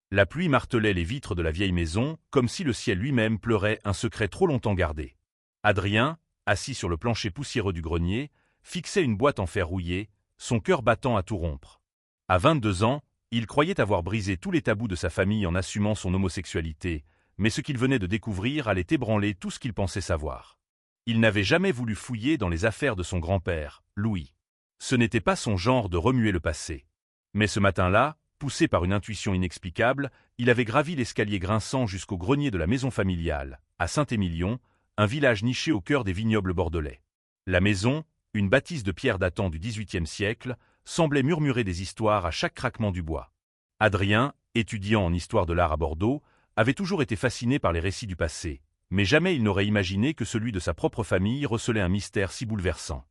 La pluie martelait les vitres de la vieille maison, comme si le ciel lui-même pleurait un secret trop longtemps gardé. Adrien, assis sur le plancher poussiéreux du grenier, fixait une boîte en fer rouillé, son cœur battant à tout rompre. À 22 ans, il croyait avoir brisé tous les tabous de sa famille en assumant son homosexualité, mais ce qu'il venait de découvrir allait ébranler tout ce qu'il pensait savoir. Il n'avait jamais voulu fouiller dans les affaires de son grand-père, Louis. Ce n'était pas son genre de remuer le passé. Mais ce matin-là, poussé par une intuition inexplicable, il avait gravi l'escalier grinçant jusqu'au grenier de la maison familiale, à Saint-Émilion, un village niché au cœur des vignobles bordelais. La maison, une bâtisse de pierre datant du XVIIIe siècle, semblait murmurer des histoires à chaque craquement du bois. Adrien, étudiant en histoire de l'art à Bordeaux, avait toujours été fasciné par les récits du passé, mais jamais il n'aurait imaginé que celui de sa propre famille recelait un mystère si bouleversant.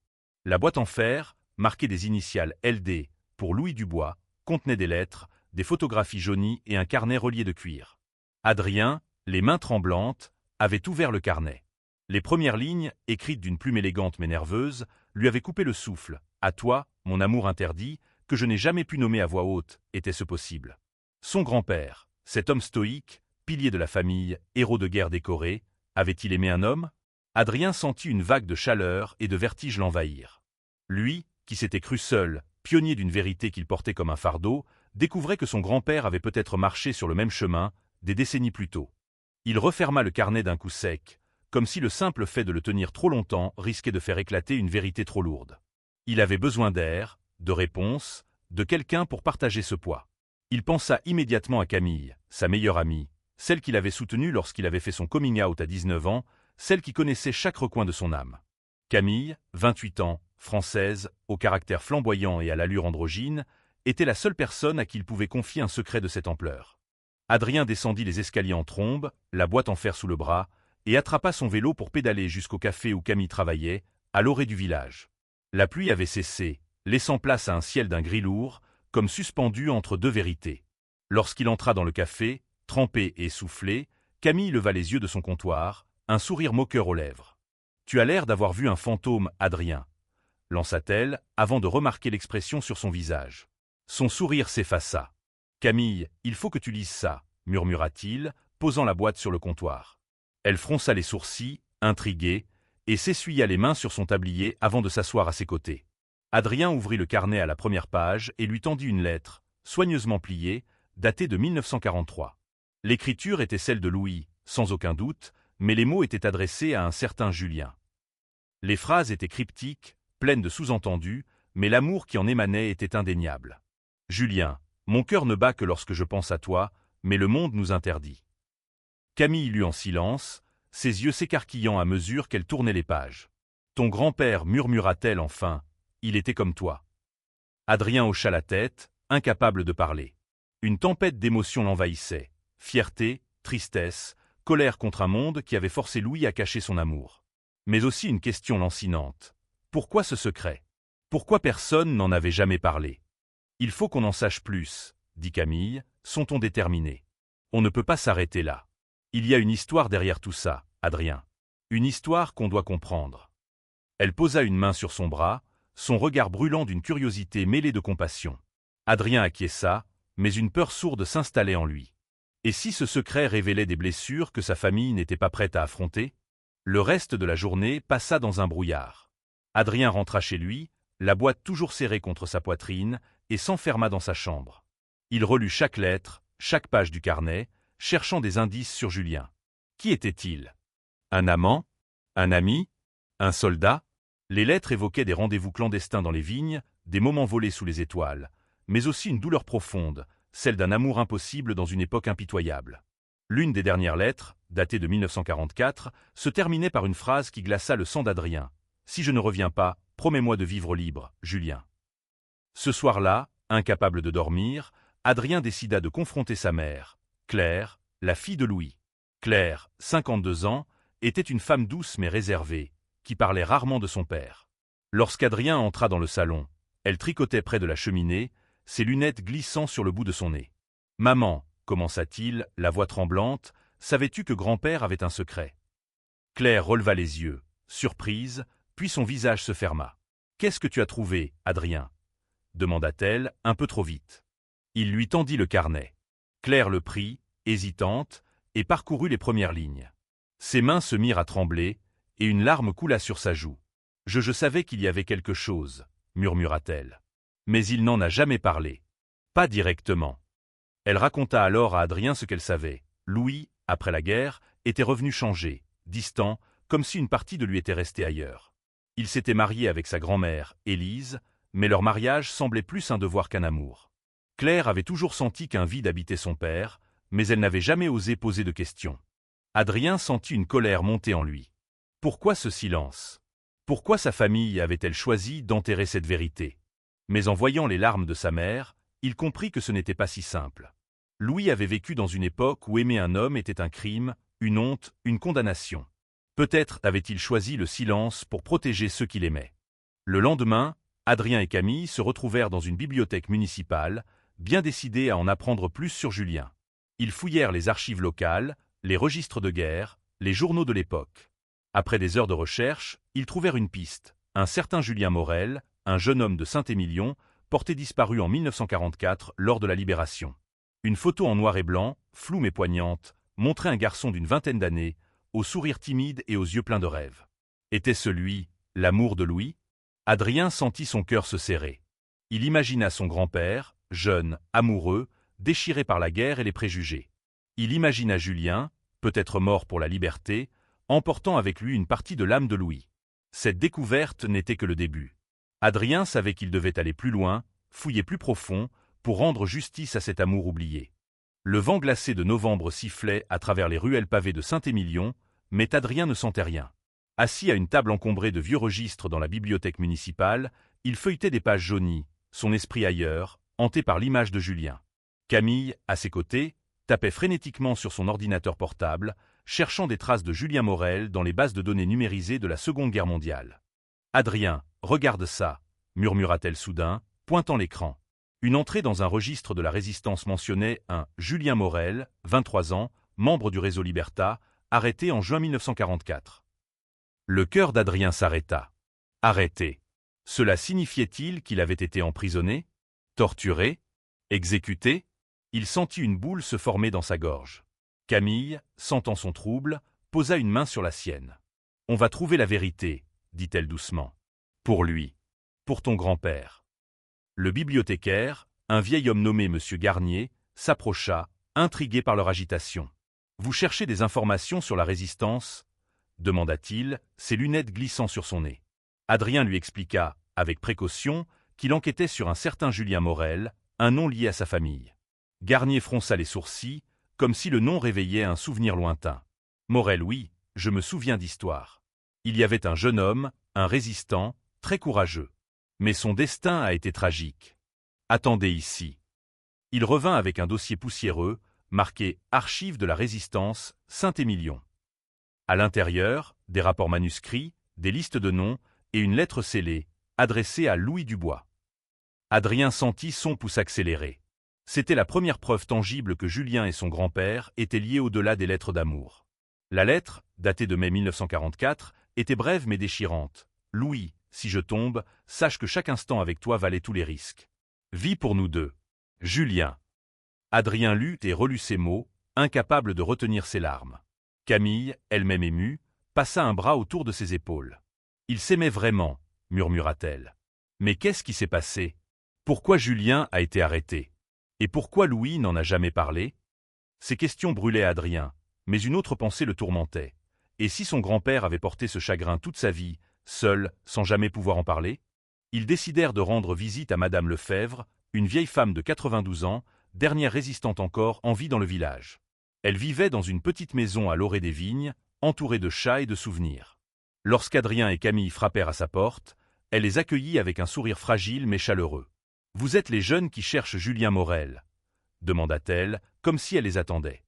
La boîte en fer, marquée des initiales LD, pour Louis Dubois, contenait des lettres, des photographies jaunies et un carnet relié de cuir. Adrien, les mains tremblantes, avait ouvert le carnet. Les premières lignes, écrites d'une plume élégante mais nerveuse, lui avaient coupé le souffle. « À toi, mon amour interdit, que je n'ai jamais pu nommer à voix haute, était-ce possible ?» Son grand-père, cet homme stoïque, pilier de la famille, héros de guerre décoré, avait-il aimé un homme? Adrien sentit une vague de chaleur et de vertige l'envahir. Lui, qui s'était cru seul, pionnier d'une vérité qu'il portait comme un fardeau, découvrait que son grand-père avait peut-être marché sur le même chemin, des décennies plus tôt. Il referma le carnet d'un coup sec, comme si le simple fait de le tenir trop longtemps risquait de faire éclater une vérité trop lourde. Il avait besoin d'air, de réponse, de quelqu'un pour partager ce poids. Il pensa immédiatement à Camille, sa meilleure amie, celle qu'il avait soutenue lorsqu'il avait fait son coming out à 19 ans, celle qui connaissait chaque recoin de son âme. Camille, 28 ans, française, au caractère flamboyant et à l'allure androgyne, était la seule personne à qui il pouvait confier un secret de cette ampleur. Adrien descendit les escaliers en trombe, la boîte en fer sous le bras, et attrapa son vélo pour pédaler jusqu'au café où Camille travaillait, à l'orée du village. La pluie avait cessé, laissant place à un ciel d'un gris lourd, comme suspendu entre deux vérités. Lorsqu'il entra dans le café, trempé et essoufflé, Camille leva les yeux de son comptoir, un sourire moqueur aux lèvres. « Tu as l'air d'avoir vu un fantôme, Adrien », lança-t-elle, avant de remarquer l'expression sur son visage. Son sourire s'effaça. « Camille, il faut que tu lises ça », murmura-t-il, posant la boîte sur le comptoir. Elle fronça les sourcils, intriguée, et s'essuya les mains sur son tablier avant de s'asseoir à ses côtés. Adrien ouvrit le carnet à la première page et lui tendit une lettre, soigneusement pliée, datée de 1943. L'écriture était celle de Louis, sans aucun doute, mais les mots étaient adressés à un certain Julien. Les phrases étaient cryptiques, pleines de sous-entendus, mais l'amour qui en émanait était indéniable. « Julien, mon cœur ne bat que lorsque je pense à toi, mais le monde nous interdit. » Camille lut en silence, ses yeux s'écarquillant à mesure qu'elle tournait les pages. « Ton grand-père, murmura-t-elle enfin, il était comme toi. » Adrien hocha la tête, incapable de parler. Une tempête d'émotions l'envahissait. Fierté, tristesse, colère contre un monde qui avait forcé Louis à cacher son amour. Mais aussi une question lancinante. Pourquoi ce secret? Pourquoi personne n'en avait jamais parlé? Il faut qu'on en sache plus, dit Camille, son ton déterminé. On ne peut pas s'arrêter là. Il y a une histoire derrière tout ça, Adrien. Une histoire qu'on doit comprendre. Elle posa une main sur son bras, son regard brûlant d'une curiosité mêlée de compassion. Adrien acquiesça, mais une peur sourde s'installait en lui. Et si ce secret révélait des blessures que sa famille n'était pas prête à affronter? Le reste de la journée passa dans un brouillard. Adrien rentra chez lui, la boîte toujours serrée contre sa poitrine, et s'enferma dans sa chambre. Il relut chaque lettre, chaque page du carnet, cherchant des indices sur Julien. Qui était-il? Un amant? Un ami? Un soldat? Les lettres évoquaient des rendez-vous clandestins dans les vignes, des moments volés sous les étoiles, mais aussi une douleur profonde, celle d'un amour impossible dans une époque impitoyable. L'une des dernières lettres, datée de 1944, se terminait par une phrase qui glaça le sang d'Adrien. « Si je ne reviens pas, promets-moi de vivre libre, Julien. » Ce soir-là, incapable de dormir, Adrien décida de confronter sa mère, Claire, la fille de Louis. Claire, 52 ans, était une femme douce mais réservée, qui parlait rarement de son père. Lorsqu'Adrien entra dans le salon, elle tricotait près de la cheminée, ses lunettes glissant sur le bout de son nez. « Maman, » commença-t-il, la voix tremblante, « savais-tu que grand-père avait un secret ?» Claire releva les yeux, surprise, puis son visage se ferma. « Qu'est-ce que tu as trouvé, Adrien ?» demanda-t-elle, un peu trop vite. Il lui tendit le carnet. Claire le prit, hésitante, et parcourut les premières lignes. Ses mains se mirent à trembler, et une larme coula sur sa joue. « Je savais qu'il y avait quelque chose, » murmura-t-elle. Mais il n'en a jamais parlé. Pas directement. Elle raconta alors à Adrien ce qu'elle savait. Louis, après la guerre, était revenu changé, distant, comme si une partie de lui était restée ailleurs. Il s'était marié avec sa grand-mère, Élise, mais leur mariage semblait plus un devoir qu'un amour. Claire avait toujours senti qu'un vide habitait son père, mais elle n'avait jamais osé poser de questions. Adrien sentit une colère monter en lui. Pourquoi ce silence? Pourquoi sa famille avait-elle choisi d'enterrer cette vérité? Mais en voyant les larmes de sa mère, il comprit que ce n'était pas si simple. Louis avait vécu dans une époque où aimer un homme était un crime, une honte, une condamnation. Peut-être avait-il choisi le silence pour protéger ceux qu'il aimait. Le lendemain, Adrien et Camille se retrouvèrent dans une bibliothèque municipale, bien décidés à en apprendre plus sur Julien. Ils fouillèrent les archives locales, les registres de guerre, les journaux de l'époque. Après des heures de recherche, ils trouvèrent une piste. Un certain Julien Morel, un jeune homme de Saint-Émilion, porté disparu en 1944 lors de la Libération. Une photo en noir et blanc, floue mais poignante, montrait un garçon d'une vingtaine d'années, au sourire timide et aux yeux pleins de rêves. Était-ce lui, l'amour de Louis? Adrien sentit son cœur se serrer. Il imagina son grand-père, jeune, amoureux, déchiré par la guerre et les préjugés. Il imagina Julien, peut-être mort pour la liberté, emportant avec lui une partie de l'âme de Louis. Cette découverte n'était que le début. Adrien savait qu'il devait aller plus loin, fouiller plus profond, pour rendre justice à cet amour oublié. Le vent glacé de novembre sifflait à travers les ruelles pavées de Saint-Émilion, mais Adrien ne sentait rien. Assis à une table encombrée de vieux registres dans la bibliothèque municipale, il feuilletait des pages jaunies, son esprit ailleurs, hanté par l'image de Julien. Camille, à ses côtés, tapait frénétiquement sur son ordinateur portable, cherchant des traces de Julien Morel dans les bases de données numérisées de la Seconde Guerre mondiale. « Adrien, regarde ça » murmura-t-elle soudain, pointant l'écran. Une entrée dans un registre de la résistance mentionnait un « Julien Morel, 23 ans, membre du réseau Libertas, arrêté en juin 1944 ». Le cœur d'Adrien s'arrêta. Arrêté. Cela signifiait-il qu'il avait été emprisonné? Torturé? Exécuté? Il sentit une boule se former dans sa gorge. Camille, sentant son trouble, posa une main sur la sienne. « On va trouver la vérité », dit-elle doucement. « Pour lui. Pour ton grand-père. » Le bibliothécaire, un vieil homme nommé M. Garnier, s'approcha, intrigué par leur agitation. « Vous cherchez des informations sur la résistance ?» demanda-t-il, ses lunettes glissant sur son nez. Adrien lui expliqua, avec précaution, qu'il enquêtait sur un certain Julien Morel, un nom lié à sa famille. Garnier fronça les sourcils, comme si le nom réveillait un souvenir lointain. « Morel, oui, je me souviens d'histoire. Il y avait un jeune homme, un résistant, très courageux. Mais son destin a été tragique. Attendez ici. » Il revint avec un dossier poussiéreux, marqué « Archives de la Résistance, Saint-Émilion ». À l'intérieur, des rapports manuscrits, des listes de noms et une lettre scellée, adressée à Louis Dubois. Adrien sentit son pouce accélérer. C'était la première preuve tangible que Julien et son grand-père étaient liés au-delà des lettres d'amour. La lettre, datée de mai 1944, était brève mais déchirante. « Louis, si je tombe, sache que chaque instant avec toi valait tous les risques. Vis pour nous deux. Julien. » Adrien lut et relut ces mots, incapable de retenir ses larmes. Camille, elle-même émue, passa un bras autour de ses épaules. « Il s'aimait vraiment, » murmura-t-elle. « Mais qu'est-ce qui s'est passé? Pourquoi Julien a été arrêté? Et pourquoi Louis n'en a jamais parlé ?» Ces questions brûlaient Adrien, mais une autre pensée le tourmentait. Et si son grand-père avait porté ce chagrin toute sa vie, seul, sans jamais pouvoir en parler? Ils décidèrent de rendre visite à Madame Lefebvre, une vieille femme de 92 ans, dernière résistante encore en vie dans le village. Elle vivait dans une petite maison à l'orée des vignes, entourée de chats et de souvenirs. Lorsqu'Adrien et Camille frappèrent à sa porte, elle les accueillit avec un sourire fragile mais chaleureux. « Vous êtes les jeunes qui cherchent Julien Morel ?» demanda-t-elle, comme si elle les attendait.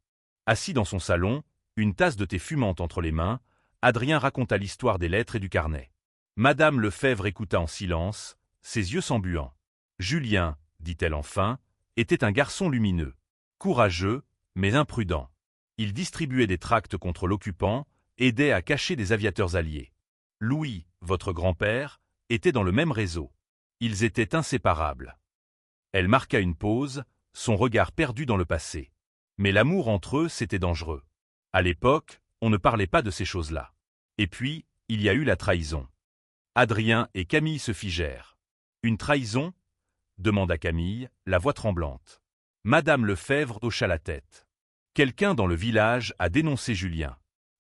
Assis dans son salon, une tasse de thé fumante entre les mains, Adrien raconta l'histoire des lettres et du carnet. Madame Lefebvre écouta en silence, ses yeux s'embuant. Julien, dit-elle enfin, était un garçon lumineux, courageux, mais imprudent. Il distribuait des tracts contre l'occupant, aidait à cacher des aviateurs alliés. Louis, votre grand-père, était dans le même réseau. Ils étaient inséparables. Elle marqua une pause, son regard perdu dans le passé. Mais l'amour entre eux, c'était dangereux. À l'époque, on ne parlait pas de ces choses-là. Et puis, il y a eu la trahison. Adrien et Camille se figèrent. Une trahison ? Demanda Camille, la voix tremblante. Madame Lefebvre hocha la tête. Quelqu'un dans le village a dénoncé Julien.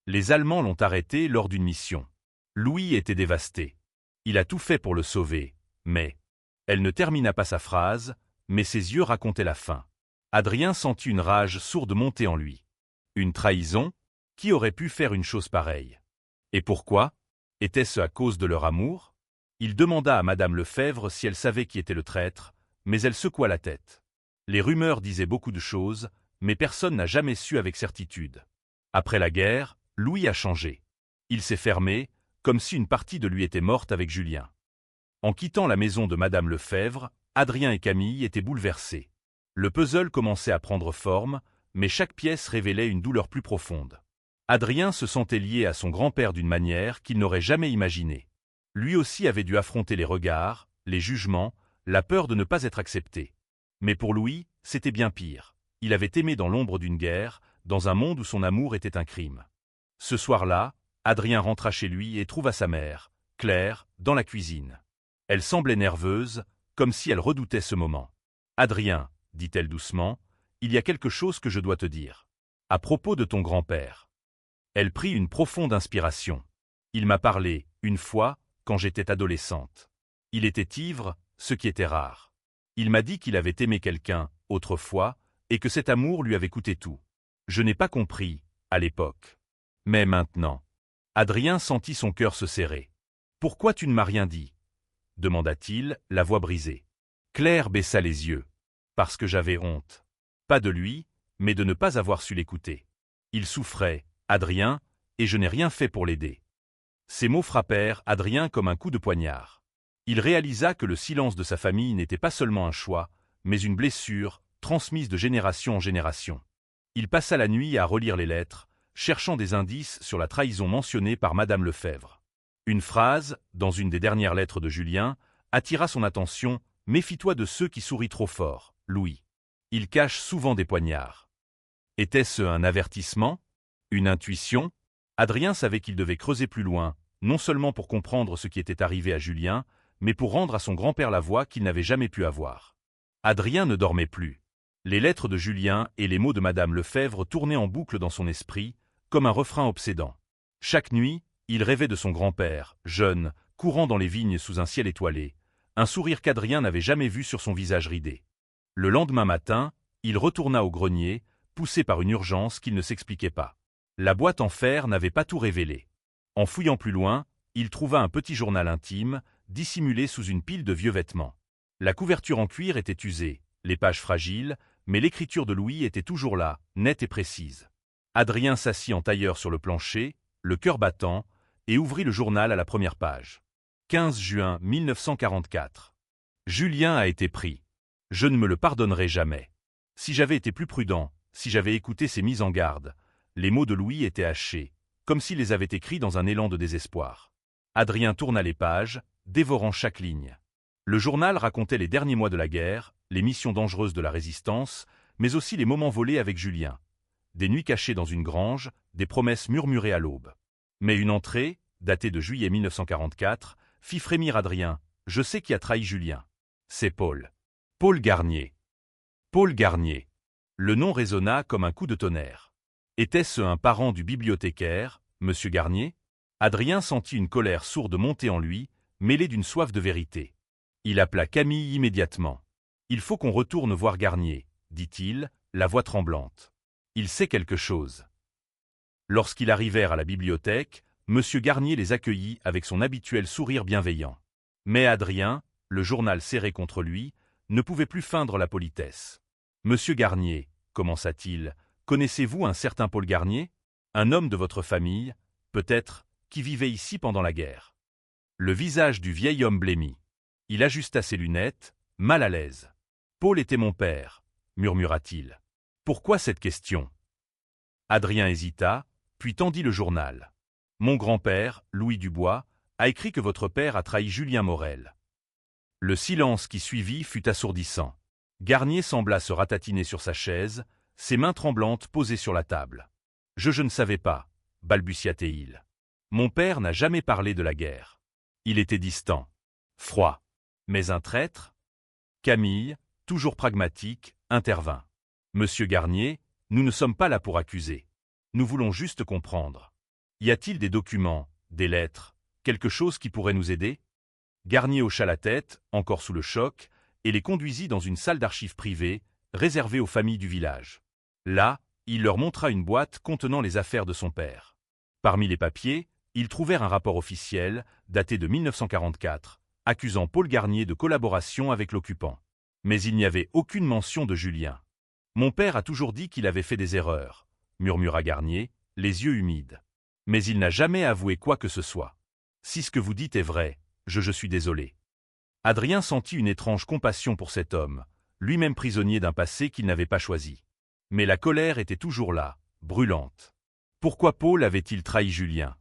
Les Allemands l'ont arrêté lors d'une mission. Louis était dévasté. Il a tout fait pour le sauver, mais... Elle ne termina pas sa phrase, mais ses yeux racontaient la fin. Adrien sentit une rage sourde monter en lui. Une trahison ? Qui aurait pu faire une chose pareille? Et pourquoi? Était-ce à cause de leur amour? Il demanda à Madame Lefebvre si elle savait qui était le traître, mais elle secoua la tête. Les rumeurs disaient beaucoup de choses, mais personne n'a jamais su avec certitude. Après la guerre, Louis a changé. Il s'est fermé, comme si une partie de lui était morte avec Julien. En quittant la maison de Madame Lefebvre, Adrien et Camille étaient bouleversés. Le puzzle commençait à prendre forme, mais chaque pièce révélait une douleur plus profonde. Adrien se sentait lié à son grand-père d'une manière qu'il n'aurait jamais imaginée. Lui aussi avait dû affronter les regards, les jugements, la peur de ne pas être accepté. Mais pour Louis, c'était bien pire. Il avait aimé dans l'ombre d'une guerre, dans un monde où son amour était un crime. Ce soir-là, Adrien rentra chez lui et trouva sa mère, Claire, dans la cuisine. Elle semblait nerveuse, comme si elle redoutait ce moment. « Adrien, dit-elle doucement, il y a quelque chose que je dois te dire. À propos de ton grand-père. » Elle prit une profonde inspiration. Il m'a parlé, une fois, quand j'étais adolescente. Il était ivre, ce qui était rare. Il m'a dit qu'il avait aimé quelqu'un, autrefois, et que cet amour lui avait coûté tout. Je n'ai pas compris, à l'époque. Mais maintenant. Adrien sentit son cœur se serrer. « Pourquoi tu ne m'as rien dit ?» demanda-t-il, la voix brisée. Claire baissa les yeux. Parce que j'avais honte. Pas de lui, mais de ne pas avoir su l'écouter. Il souffrait, Adrien, et je n'ai rien fait pour l'aider. Ces mots frappèrent Adrien comme un coup de poignard. Il réalisa que le silence de sa famille n'était pas seulement un choix, mais une blessure, transmise de génération en génération. Il passa la nuit à relire les lettres, cherchant des indices sur la trahison mentionnée par Madame Lefebvre. Une phrase, dans une des dernières lettres de Julien, attira son attention. « Méfie-toi de ceux qui sourient trop fort, Louis. Ils cachent souvent des poignards. » Était-ce un avertissement? Une intuition? Adrien savait qu'il devait creuser plus loin, non seulement pour comprendre ce qui était arrivé à Julien, mais pour rendre à son grand-père la voix qu'il n'avait jamais pu avoir. Adrien ne dormait plus. Les lettres de Julien et les mots de Madame Lefebvre tournaient en boucle dans son esprit, comme un refrain obsédant. Chaque nuit, il rêvait de son grand-père, jeune, courant dans les vignes sous un ciel étoilé, un sourire qu'Adrien n'avait jamais vu sur son visage ridé. Le lendemain matin, il retourna au grenier, poussé par une urgence qu'il ne s'expliquait pas. La boîte en fer n'avait pas tout révélé. En fouillant plus loin, il trouva un petit journal intime, dissimulé sous une pile de vieux vêtements. La couverture en cuir était usée, les pages fragiles, mais l'écriture de Louis était toujours là, nette et précise. Adrien s'assit en tailleur sur le plancher, le cœur battant, et ouvrit le journal à la première page. 15 juin 1944. Julien a été pris. Je ne me le pardonnerai jamais. Si j'avais été plus prudent, si j'avais écouté ces mises en garde, les mots de Louis étaient hachés, comme s'il les avait écrits dans un élan de désespoir. Adrien tourna les pages, dévorant chaque ligne. Le journal racontait les derniers mois de la guerre, les missions dangereuses de la résistance, mais aussi les moments volés avec Julien. Des nuits cachées dans une grange, des promesses murmurées à l'aube. Mais une entrée, datée de juillet 1944, fit frémir Adrien. Je sais qui a trahi Julien. C'est Paul. Paul Garnier. Paul Garnier. Le nom résonna comme un coup de tonnerre. Était-ce un parent du bibliothécaire, Monsieur Garnier? Adrien sentit une colère sourde monter en lui, mêlée d'une soif de vérité. Il appela Camille immédiatement. « Il faut qu'on retourne voir Garnier, » dit-il, la voix tremblante. « Il sait quelque chose. » Lorsqu'ils arrivèrent à la bibliothèque, Monsieur Garnier les accueillit avec son habituel sourire bienveillant. Mais Adrien, le journal serré contre lui, ne pouvait plus feindre la politesse. « Monsieur Garnier, commença-t-il, connaissez-vous un certain Paul Garnier? Un homme de votre famille, peut-être, qui vivait ici pendant la guerre. » Le visage du vieil homme blêmit. Il ajusta ses lunettes, mal à l'aise. « Paul était mon père, » murmura-t-il. « Pourquoi cette question ?» Adrien hésita, puis tendit le journal. « Mon grand-père, Louis Dubois, a écrit que votre père a trahi Julien Morel. » Le silence qui suivit fut assourdissant. Garnier sembla se ratatiner sur sa chaise, ses mains tremblantes posées sur la table. « Je ne savais pas, balbutia-t-il. Mon père n'a jamais parlé de la guerre. Il était distant, froid. Mais un traître ?» Camille, toujours pragmatique, intervint. « Monsieur Garnier, nous ne sommes pas là pour accuser. Nous voulons juste comprendre. Y a-t-il des documents, des lettres, quelque chose qui pourrait nous aider ?» Garnier hocha la tête, encore sous le choc, et les conduisit dans une salle d'archives privée, réservée aux familles du village. Là, il leur montra une boîte contenant les affaires de son père. Parmi les papiers, ils trouvèrent un rapport officiel, daté de 1944, accusant Paul Garnier de collaboration avec l'occupant. Mais il n'y avait aucune mention de Julien. « Mon père a toujours dit qu'il avait fait des erreurs, » murmura Garnier, les yeux humides. « Mais il n'a jamais avoué quoi que ce soit. Si ce que vous dites est vrai, je suis désolé. » Adrien sentit une étrange compassion pour cet homme, lui-même prisonnier d'un passé qu'il n'avait pas choisi. Mais la colère était toujours là, brûlante. Pourquoi Paul avait-il trahi Julien?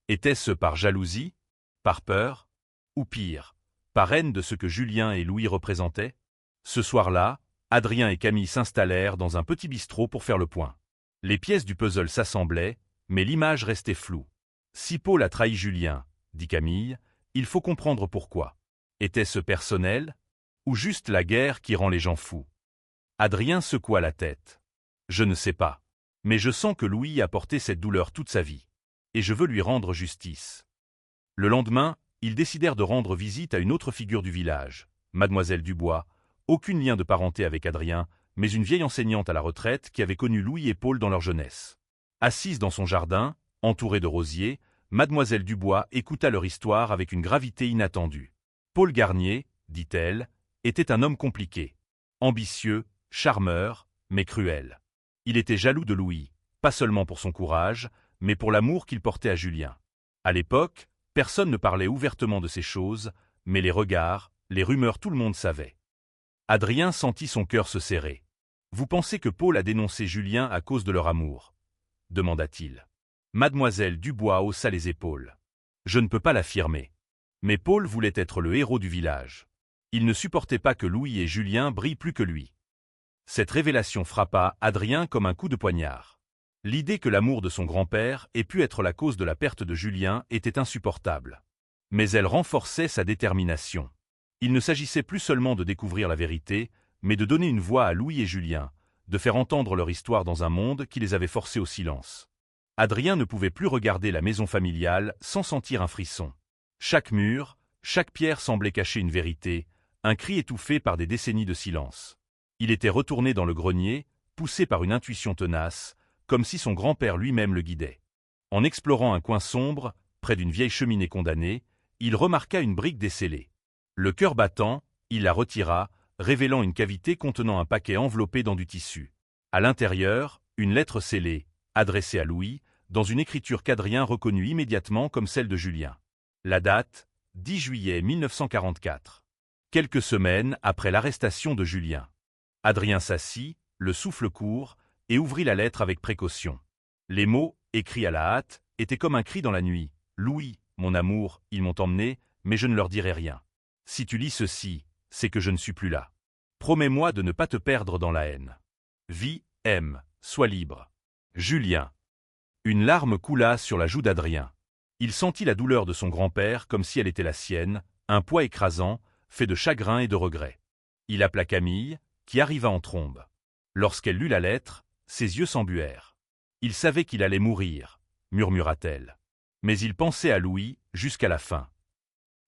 Était-ce par jalousie? Par peur? Ou pire, par haine de ce que Julien et Louis représentaient? Ce soir-là, Adrien et Camille s'installèrent dans un petit bistrot pour faire le point. Les pièces du puzzle s'assemblaient, mais l'image restait floue. « Si Paul a trahi Julien, » dit Camille, « il faut comprendre pourquoi. Était-ce personnel? Ou juste la guerre qui rend les gens fous ?» Adrien secoua la tête. « Je ne sais pas. Mais je sens que Louis a porté cette douleur toute sa vie. Et je veux lui rendre justice. » Le lendemain, ils décidèrent de rendre visite à une autre figure du village, Mademoiselle Dubois, aucun lien de parenté avec Adrien, mais une vieille enseignante à la retraite qui avait connu Louis et Paul dans leur jeunesse. Assise dans son jardin, entourée de rosiers, Mademoiselle Dubois écouta leur histoire avec une gravité inattendue. Paul Garnier, dit-elle, était un homme compliqué, ambitieux, charmeur, mais cruel. Il était jaloux de Louis, pas seulement pour son courage, mais pour l'amour qu'il portait à Julien. À l'époque, personne ne parlait ouvertement de ces choses, mais les regards, les rumeurs, tout le monde savait. Adrien sentit son cœur se serrer. « Vous pensez que Paul a dénoncé Julien à cause de leur amour ?» demanda-t-il. Mademoiselle Dubois haussa les épaules. « Je ne peux pas l'affirmer. Mais Paul voulait être le héros du village. Il ne supportait pas que Louis et Julien brillent plus que lui. » Cette révélation frappa Adrien comme un coup de poignard. L'idée que l'amour de son grand-père ait pu être la cause de la perte de Julien était insupportable. Mais elle renforçait sa détermination. Il ne s'agissait plus seulement de découvrir la vérité, mais de donner une voix à Louis et Julien, de faire entendre leur histoire dans un monde qui les avait forcés au silence. Adrien ne pouvait plus regarder la maison familiale sans sentir un frisson. Chaque mur, chaque pierre semblait cacher une vérité, un cri étouffé par des décennies de silence. Il était retourné dans le grenier, poussé par une intuition tenace, comme si son grand-père lui-même le guidait. En explorant un coin sombre, près d'une vieille cheminée condamnée, il remarqua une brique descellée. Le cœur battant, il la retira, révélant une cavité contenant un paquet enveloppé dans du tissu. À l'intérieur, une lettre scellée, adressée à Louis, dans une écriture qu'Adrien reconnut immédiatement comme celle de Julien. La date, 10 juillet 1944. Quelques semaines après l'arrestation de Julien. Adrien s'assit, le souffle court, et ouvrit la lettre avec précaution. Les mots, écrits à la hâte, étaient comme un cri dans la nuit. « Louis, mon amour, ils m'ont emmené, mais je ne leur dirai rien. Si tu lis ceci, c'est que je ne suis plus là. Promets-moi de ne pas te perdre dans la haine. Vis, aime, sois libre. Julien. » Une larme coula sur la joue d'Adrien. Il sentit la douleur de son grand-père comme si elle était la sienne, un poids écrasant, fait de chagrin et de regret. Il appela Camille, qui arriva en trombe. Lorsqu'elle lut la lettre, ses yeux s'embuèrent. « Il savait qu'il allait mourir, » murmura-t-elle. Mais il pensait à Louis jusqu'à la fin.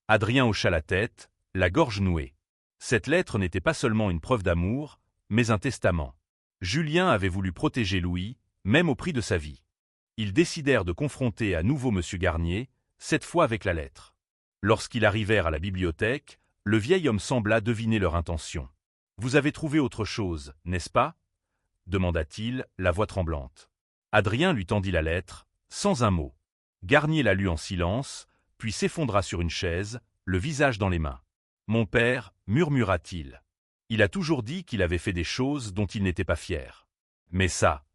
Adrien hocha la tête, la gorge nouée. Cette lettre n'était pas seulement une preuve d'amour, mais un testament. Julien avait voulu protéger Louis, même au prix de sa vie. Ils décidèrent de confronter à nouveau M. Garnier, cette fois avec la lettre. Lorsqu'ils arrivèrent à la bibliothèque, le vieil homme sembla deviner leur intention. « Vous avez trouvé autre chose, n'est-ce pas » demanda-t-il, la voix tremblante. Adrien lui tendit la lettre, sans un mot. Garnier la lut en silence, puis s'effondra sur une chaise, le visage dans les mains. « Mon père, » murmura-t-il. Il a toujours dit qu'il avait fait des choses dont il n'était pas fier. Mais ça...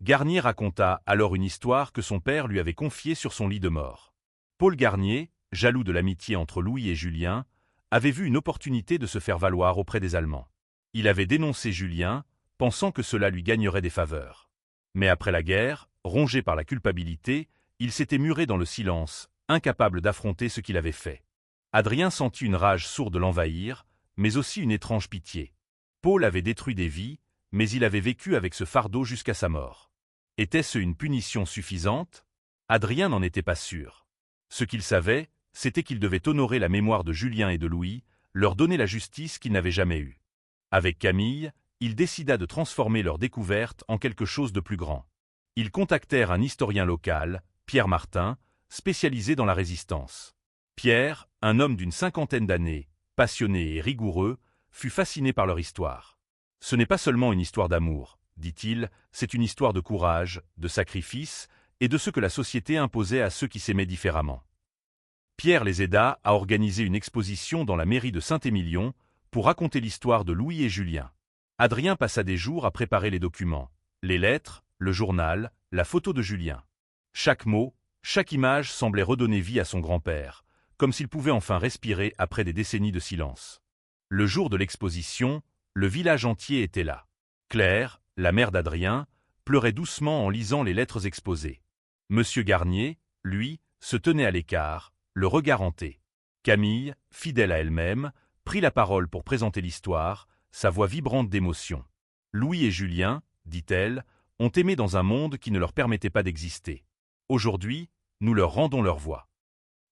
Garnier raconta alors une histoire que son père lui avait confiée sur son lit de mort. Paul Garnier, jaloux de l'amitié entre Louis et Julien, avait vu une opportunité de se faire valoir auprès des Allemands. Il avait dénoncé Julien, pensant que cela lui gagnerait des faveurs. Mais après la guerre, rongé par la culpabilité, il s'était muré dans le silence, incapable d'affronter ce qu'il avait fait. Adrien sentit une rage sourde l'envahir, mais aussi une étrange pitié. Paul avait détruit des vies, mais il avait vécu avec ce fardeau jusqu'à sa mort. Était-ce une punition suffisante? Adrien n'en était pas sûr. Ce qu'il savait, c'était qu'il devait honorer la mémoire de Julien et de Louis, leur donner la justice qu'ils n'avaient jamais eue. Avec Camille, il décida de transformer leur découverte en quelque chose de plus grand. Ils contactèrent un historien local, Pierre Martin, spécialisé dans la résistance. Pierre, un homme d'une cinquantaine d'années, passionné et rigoureux, fut fasciné par leur histoire. Ce n'est pas seulement une histoire d'amour, dit-il, c'est une histoire de courage, de sacrifice et de ce que la société imposait à ceux qui s'aimaient différemment. Pierre les aida à organiser une exposition dans la mairie de Saint-Émilion pour raconter l'histoire de Louis et Julien. Adrien passa des jours à préparer les documents, les lettres, le journal, la photo de Julien. Chaque mot, chaque image semblait redonner vie à son grand-père, comme s'il pouvait enfin respirer après des décennies de silence. Le jour de l'exposition, le village entier était là. Claire, la mère d'Adrien, pleurait doucement en lisant les lettres exposées. Monsieur Garnier, lui, se tenait à l'écart, le regard hanté. Camille, fidèle à elle-même, prit la parole pour présenter l'histoire, sa voix vibrante d'émotion. Louis et Julien, dit-elle, ont aimé dans un monde qui ne leur permettait pas d'exister. Aujourd'hui, nous leur rendons leur voix.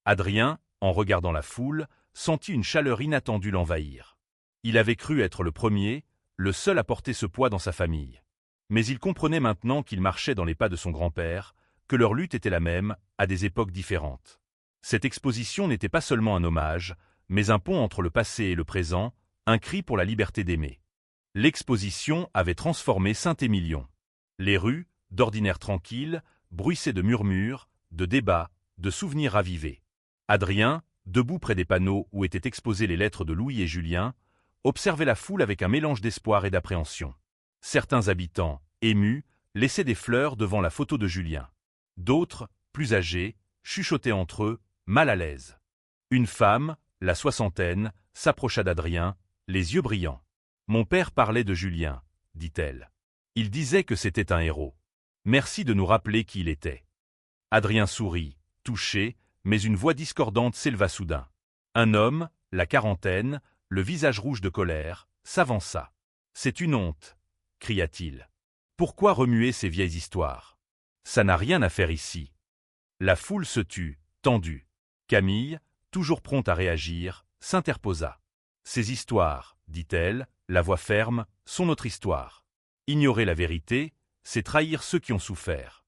Adrien, en regardant la foule, sentit une chaleur inattendue l'envahir. Il avait cru être le premier, le seul à porter ce poids dans sa famille. Mais il comprenait maintenant qu'il marchait dans les pas de son grand-père, que leur lutte était la même, à des époques différentes. Cette exposition n'était pas seulement un hommage, mais un pont entre le passé et le présent, un cri pour la liberté d'aimer. L'exposition avait transformé Saint-Émilion. Les rues, d'ordinaire tranquilles, bruissaient de murmures, de débats, de souvenirs ravivés. Adrien, debout près des panneaux où étaient exposées les lettres de Louis et Julien, observait la foule avec un mélange d'espoir et d'appréhension. Certains habitants, émus, laissaient des fleurs devant la photo de Julien. D'autres, plus âgés, chuchotaient entre eux, mal à l'aise. Une femme, la soixantaine, s'approcha d'Adrien, les yeux brillants. « Mon père parlait de Julien, » dit-elle. « Il disait que c'était un héros. Merci de nous rappeler qui il était. » Adrien sourit, touché, mais une voix discordante s'éleva soudain. Un homme, la quarantaine, le visage rouge de colère, s'avança. « C'est une honte, » cria-t-il. « Pourquoi remuer ces vieilles histoires? Ça n'a rien à faire ici. » La foule se tut, tendue. Camille, toujours prompte à réagir, s'interposa. « Ces histoires, dit-elle, la voix ferme, sont notre histoire. Ignorer la vérité, c'est trahir ceux qui ont souffert. »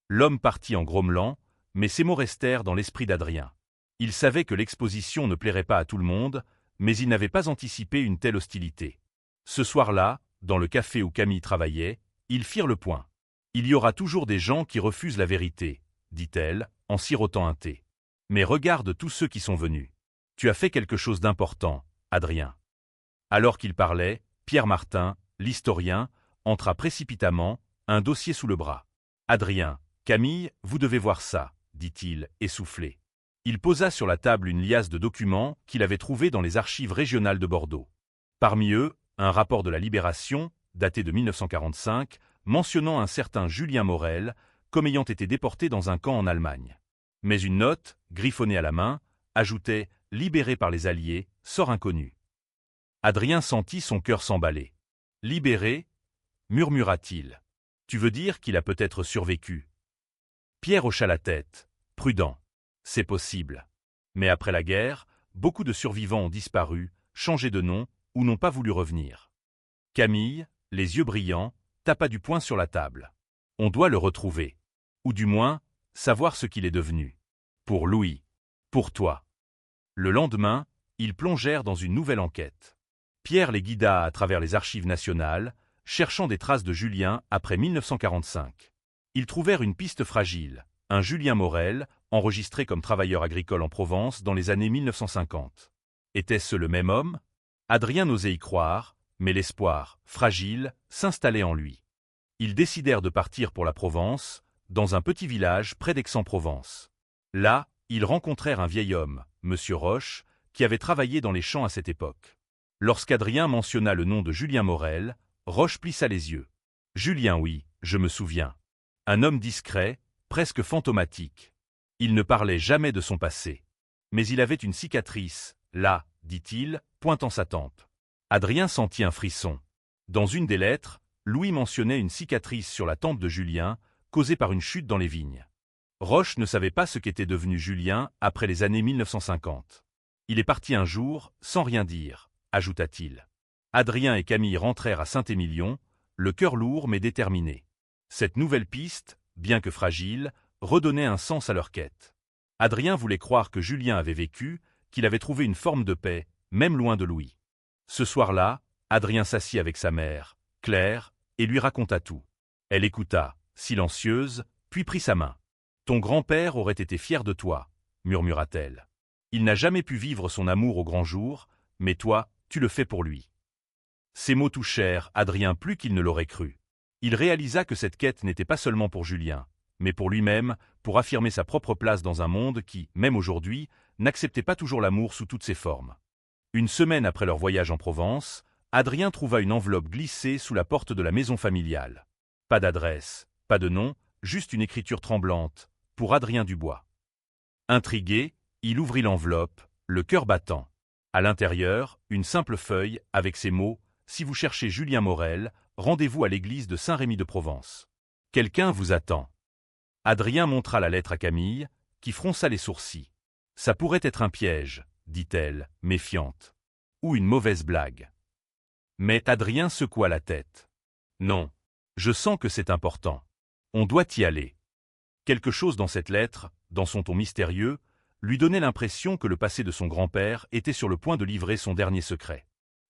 L'homme partit en grommelant, mais ces mots restèrent dans l'esprit d'Adrien. Il savait que l'exposition ne plairait pas à tout le monde, mais il n'avait pas anticipé une telle hostilité. Ce soir-là, dans le café où Camille travaillait, ils firent le point. « Il y aura toujours des gens qui refusent la vérité, » dit-elle, en sirotant un thé. « Mais regarde tous ceux qui sont venus. Tu as fait quelque chose d'important, Adrien. » Alors qu'il parlait, Pierre Martin, l'historien, entra précipitamment, un dossier sous le bras. « Adrien, Camille, vous devez voir ça, » dit-il, essoufflé. Il posa sur la table une liasse de documents qu'il avait trouvés dans les archives régionales de Bordeaux. Parmi eux, un rapport de la Libération, daté de 1945, mentionnant un certain Julien Morel comme ayant été déporté dans un camp en Allemagne. Mais une note, griffonnée à la main, ajoutait « Libéré par les Alliés, sort inconnu ». Adrien sentit son cœur s'emballer. « Libéré » murmura-t-il. « Tu veux dire qu'il a peut-être survécu ?» Pierre hocha la tête, prudent. « C'est possible. Mais après la guerre, beaucoup de survivants ont disparu, changé de nom ou n'ont pas voulu revenir. » Camille, les yeux brillants, tapa du poing sur la table. « On doit le retrouver. Ou du moins, savoir ce qu'il est devenu. Pour Louis. Pour toi. » Le lendemain, ils plongèrent dans une nouvelle enquête. Pierre les guida à travers les archives nationales, cherchant des traces de Julien après 1945. Ils trouvèrent une piste fragile, un Julien Morel, enregistré comme travailleur agricole en Provence dans les années 1950. Était-ce le même homme? Adrien n'osait y croire, mais l'espoir, fragile, s'installait en lui. Ils décidèrent de partir pour la Provence, dans un petit village près d'Aix-en-Provence. Là, ils rencontrèrent un vieil homme, Monsieur Roche, qui avait travaillé dans les champs à cette époque. Lorsqu'Adrien mentionna le nom de Julien Morel, Roche plissa les yeux. Julien, oui, je me souviens. Un homme discret, presque fantomatique. Il ne parlait jamais de son passé. Mais il avait une cicatrice, là, dit-il, pointant sa tempe. Adrien sentit un frisson. Dans une des lettres, Louis mentionnait une cicatrice sur la tempe de Julien, causée par une chute dans les vignes. Roche ne savait pas ce qu'était devenu Julien après les années 1950. Il est parti un jour, sans rien dire, ajouta-t-il. Adrien et Camille rentrèrent à Saint-Émilion, le cœur lourd mais déterminé. Cette nouvelle piste, bien que fragile, redonnait un sens à leur quête. Adrien voulait croire que Julien avait vécu, qu'il avait trouvé une forme de paix, même loin de Louis. Ce soir-là, Adrien s'assit avec sa mère, Claire, et lui raconta tout. Elle écouta, silencieuse, puis prit sa main. « Ton grand-père aurait été fier de toi, » murmura-t-elle. « Il n'a jamais pu vivre son amour au grand jour, mais toi, tu le fais pour lui. » Ces mots touchèrent Adrien plus qu'il ne l'aurait cru. Il réalisa que cette quête n'était pas seulement pour Julien, mais pour lui-même, pour affirmer sa propre place dans un monde qui, même aujourd'hui, n'acceptait pas toujours l'amour sous toutes ses formes. Une semaine après leur voyage en Provence, Adrien trouva une enveloppe glissée sous la porte de la maison familiale. Pas d'adresse, pas de nom, juste une écriture tremblante, pour Adrien Dubois. Intrigué, il ouvrit l'enveloppe, le cœur battant. À l'intérieur, une simple feuille avec ces mots « Si vous cherchez Julien Morel, rendez-vous à l'église de Saint-Rémy-de-Provence. Quelqu'un vous attend. » Adrien montra la lettre à Camille, qui fronça les sourcils. « Ça pourrait être un piège, » dit-elle, méfiante. « Ou une mauvaise blague. » Mais Adrien secoua la tête. « Non. Je sens que c'est important. On doit y aller. » Quelque chose dans cette lettre, dans son ton mystérieux, lui donnait l'impression que le passé de son grand-père était sur le point de livrer son dernier secret.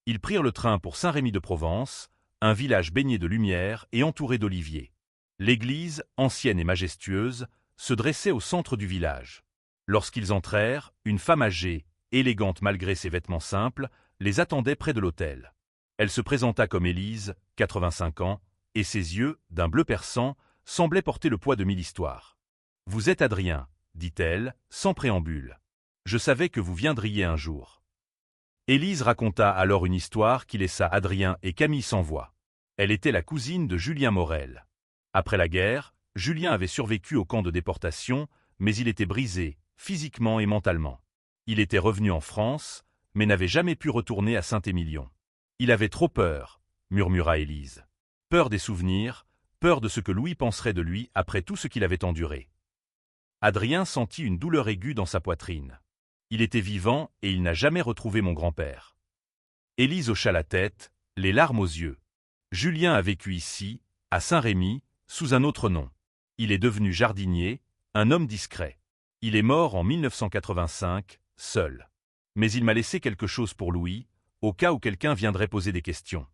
Ils prirent le train pour Saint-Rémy-de-Provence, un village baigné de lumière et entouré d'oliviers. L'église, ancienne et majestueuse, se dressait au centre du village. Lorsqu'ils entrèrent, une femme âgée, élégante malgré ses vêtements simples, les attendait près de l'autel. Elle se présenta comme Élise, 85 ans, et ses yeux, d'un bleu perçant, semblaient porter le poids de 1000 histoires. « Vous êtes Adrien, » dit-elle, sans préambule. « Je savais que vous viendriez un jour. » Élise raconta alors une histoire qui laissa Adrien et Camille sans voix. Elle était la cousine de Julien Morel. Après la guerre, Julien avait survécu au camp de déportation, mais il était brisé, physiquement et mentalement. Il était revenu en France, mais n'avait jamais pu retourner à Saint-Émilion. Il avait trop peur, murmura Élise. Peur des souvenirs, peur de ce que Louis penserait de lui après tout ce qu'il avait enduré. Adrien sentit une douleur aiguë dans sa poitrine. Il était vivant et il n'a jamais retrouvé mon grand-père. Élise hocha la tête, les larmes aux yeux. Julien a vécu ici, à Saint-Rémy, sous un autre nom. Il est devenu jardinier, un homme discret. Il est mort en 1985, seul. Mais il m'a laissé quelque chose pour Louis, au cas où quelqu'un viendrait poser des questions.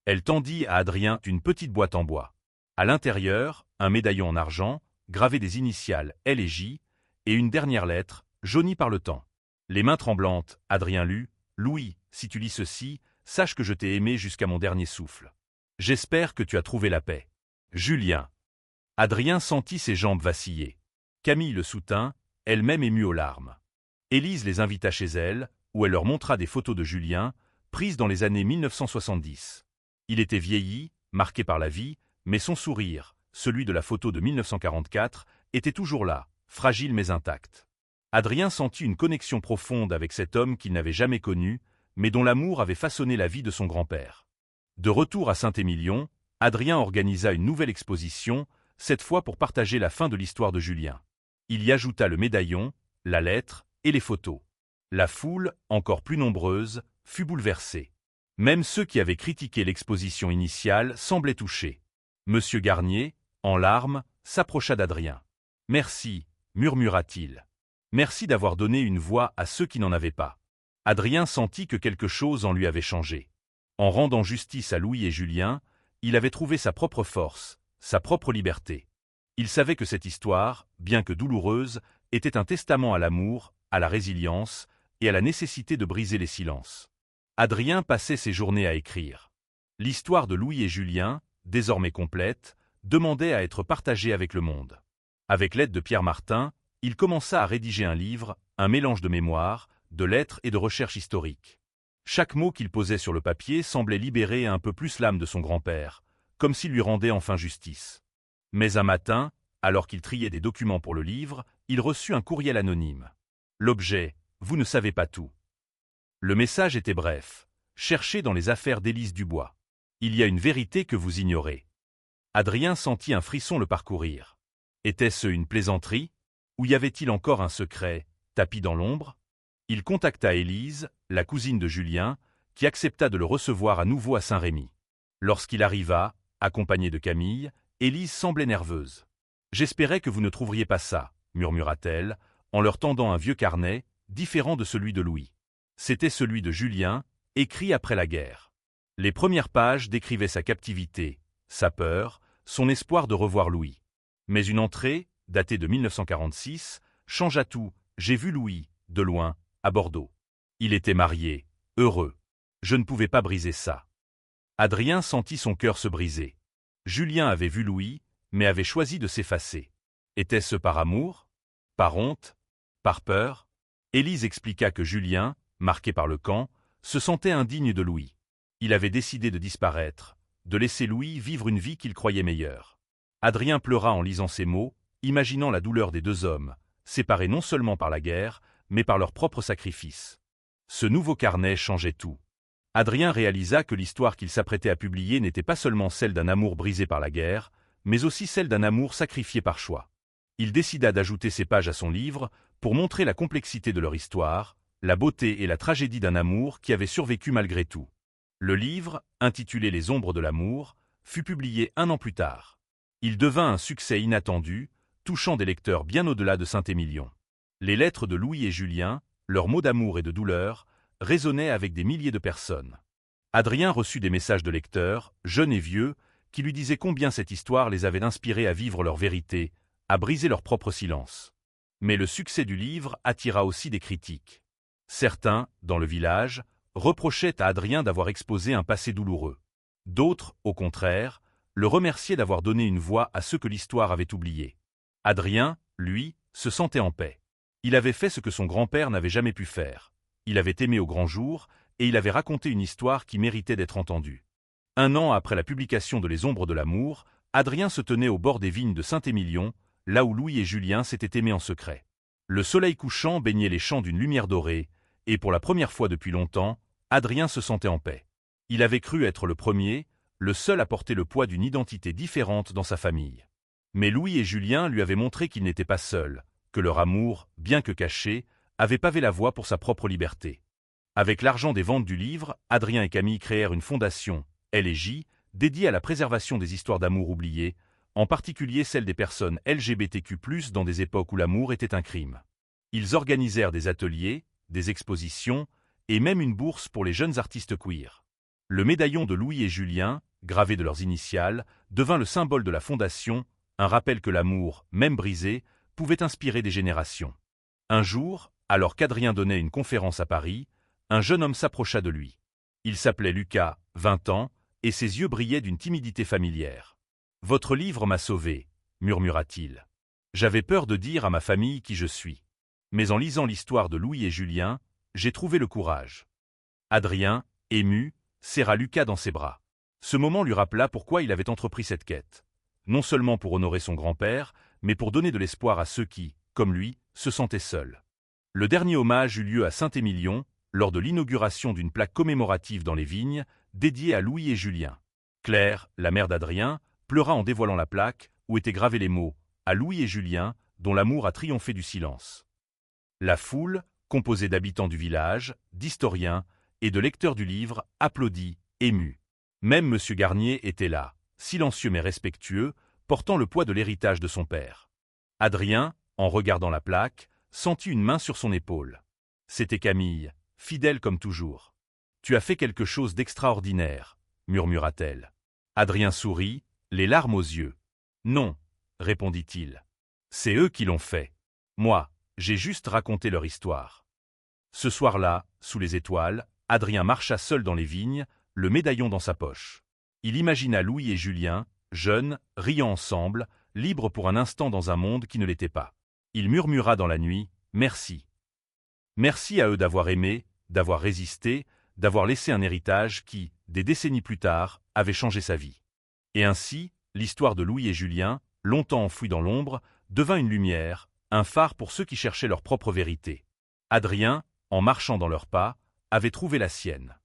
Elle tendit à Adrien une petite boîte en bois. À l'intérieur, un médaillon en argent, gravé des initiales L et J, et une dernière lettre, jaunie par le temps. Les mains tremblantes, Adrien lut « Louis, si tu lis ceci, sache que je t'ai aimé jusqu'à mon dernier souffle. J'espère que tu as trouvé la paix. Julien. » Adrien sentit ses jambes vaciller. Camille le soutint, elle-même émue aux larmes. Élise les invita chez elle, où elle leur montra des photos de Julien, prises dans les années 1970. Il était vieilli, marqué par la vie, mais son sourire, celui de la photo de 1944, était toujours là, fragile mais intact. Adrien sentit une connexion profonde avec cet homme qu'il n'avait jamais connu, mais dont l'amour avait façonné la vie de son grand-père. De retour à Saint-Émilion, Adrien organisa une nouvelle exposition, cette fois pour partager la fin de l'histoire de Julien. Il y ajouta le médaillon, la lettre et les photos. La foule, encore plus nombreuse, fut bouleversée. Même ceux qui avaient critiqué l'exposition initiale semblaient touchés. Monsieur Garnier, en larmes, s'approcha d'Adrien. « Merci, » murmura-t-il. « Merci d'avoir donné une voix à ceux qui n'en avaient pas. » Adrien sentit que quelque chose en lui avait changé. En rendant justice à Louis et Julien, il avait trouvé sa propre force, sa propre liberté. Il savait que cette histoire, bien que douloureuse, était un testament à l'amour, à la résilience et à la nécessité de briser les silences. Adrien passait ses journées à écrire. L'histoire de Louis et Julien, désormais complète, demandait à être partagée avec le monde. Avec l'aide de Pierre Martin, il commença à rédiger un livre, un mélange de mémoires, de lettres et de recherches historiques. Chaque mot qu'il posait sur le papier semblait libérer un peu plus l'âme de son grand-père, comme s'il lui rendait enfin justice. Mais un matin, alors qu'il triait des documents pour le livre, il reçut un courriel anonyme. L'objet, vous ne savez pas tout. Le message était bref. Cherchez dans les affaires d'Élise Dubois. Il y a une vérité que vous ignorez. Adrien sentit un frisson le parcourir. Était-ce une plaisanterie? Ou y avait-il encore un secret, tapi dans l'ombre? Il contacta Élise, la cousine de Julien, qui accepta de le recevoir à nouveau à Saint-Rémy. Lorsqu'il arriva, accompagné de Camille, Élise semblait nerveuse. « J'espérais que vous ne trouveriez pas ça, » murmura-t-elle, en leur tendant un vieux carnet, différent de celui de Louis. C'était celui de Julien, écrit après la guerre. Les premières pages décrivaient sa captivité, sa peur, son espoir de revoir Louis. Mais une entrée, datée de 1946, changea tout. J'ai vu Louis, de loin, à Bordeaux. Il était marié, heureux. Je ne pouvais pas briser ça. Adrien sentit son cœur se briser. Julien avait vu Louis, mais avait choisi de s'effacer. Était-ce par amour? Par honte? Par peur? Élise expliqua que Julien, marqué par le camp, se sentait indigne de Louis. Il avait décidé de disparaître, de laisser Louis vivre une vie qu'il croyait meilleure. Adrien pleura en lisant ces mots, imaginant la douleur des deux hommes, séparés non seulement par la guerre, mais par leur propre sacrifice. Ce nouveau carnet changeait tout. Adrien réalisa que l'histoire qu'il s'apprêtait à publier n'était pas seulement celle d'un amour brisé par la guerre, mais aussi celle d'un amour sacrifié par choix. Il décida d'ajouter ces pages à son livre pour montrer la complexité de leur histoire, la beauté et la tragédie d'un amour qui avait survécu malgré tout. Le livre, intitulé Les ombres de l'amour, fut publié 1 an plus tard. Il devint un succès inattendu, touchant des lecteurs bien au-delà de Saint-Émilion. Les lettres de Louis et Julien, leurs mots d'amour et de douleur, résonnaient avec des milliers de personnes. Adrien reçut des messages de lecteurs, jeunes et vieux, qui lui disaient combien cette histoire les avait inspirés à vivre leur vérité, à briser leur propre silence. Mais le succès du livre attira aussi des critiques. Certains, dans le village, reprochaient à Adrien d'avoir exposé un passé douloureux. D'autres, au contraire, le remerciaient d'avoir donné une voix à ceux que l'histoire avait oubliés. Adrien, lui, se sentait en paix. Il avait fait ce que son grand-père n'avait jamais pu faire. Il avait aimé au grand jour, et il avait raconté une histoire qui méritait d'être entendue. 1 an après la publication de Les ombres de l'amour, Adrien se tenait au bord des vignes de Saint-Émilion, là où Louis et Julien s'étaient aimés en secret. Le soleil couchant baignait les champs d'une lumière dorée, et pour la première fois depuis longtemps, Adrien se sentait en paix. Il avait cru être le premier, le seul à porter le poids d'une identité différente dans sa famille. Mais Louis et Julien lui avaient montré qu'il n'était pas seul, que leur amour, bien que caché, avait pavé la voie pour sa propre liberté. Avec l'argent des ventes du livre, Adrien et Camille créèrent une fondation, Elle et J, dédiée à la préservation des histoires d'amour oubliées, en particulier celles des personnes LGBTQ+, dans des époques où l'amour était un crime. Ils organisèrent des ateliers, des expositions, et même une bourse pour les jeunes artistes queer. Le médaillon de Louis et Julien, gravé de leurs initiales, devint le symbole de la fondation, un rappel que l'amour, même brisé, pouvait inspirer des générations. Un jour, alors qu'Adrien donnait une conférence à Paris, un jeune homme s'approcha de lui. Il s'appelait Lucas, 20 ans, et ses yeux brillaient d'une timidité familière. « Votre livre m'a sauvé, » murmura-t-il. « J'avais peur de dire à ma famille qui je suis. Mais en lisant l'histoire de Louis et Julien, j'ai trouvé le courage. » Adrien, ému, serra Lucas dans ses bras. Ce moment lui rappela pourquoi il avait entrepris cette quête. Non seulement pour honorer son grand-père, mais pour donner de l'espoir à ceux qui, comme lui, se sentaient seuls. Le dernier hommage eut lieu à Saint-Émilion, lors de l'inauguration d'une plaque commémorative dans les vignes, dédiée à Louis et Julien. Claire, la mère d'Adrien, pleura en dévoilant la plaque, où étaient gravés les mots « À Louis et Julien, dont l'amour a triomphé du silence ». La foule, composée d'habitants du village, d'historiens et de lecteurs du livre, applaudit, ému. Même M. Garnier était là, silencieux mais respectueux, portant le poids de l'héritage de son père. Adrien, en regardant la plaque, sentit une main sur son épaule. C'était Camille, fidèle comme toujours. « Tu as fait quelque chose d'extraordinaire, » murmura-t-elle. Adrien sourit, les larmes aux yeux. « Non, » répondit-il. « C'est eux qui l'ont fait. Moi, j'ai juste raconté leur histoire. » Ce soir-là, sous les étoiles, Adrien marcha seul dans les vignes, le médaillon dans sa poche. Il imagina Louis et Julien, jeunes, riant ensemble, libres pour un instant dans un monde qui ne l'était pas. Il murmura dans la nuit « Merci. Merci à eux d'avoir aimé, d'avoir résisté, d'avoir laissé un héritage qui, des décennies plus tard, avait changé sa vie. Et ainsi, l'histoire de Louis et Julien, longtemps enfouie dans l'ombre, devint une lumière, un phare pour ceux qui cherchaient leur propre vérité. Adrien, en marchant dans leurs pas, avait trouvé la sienne.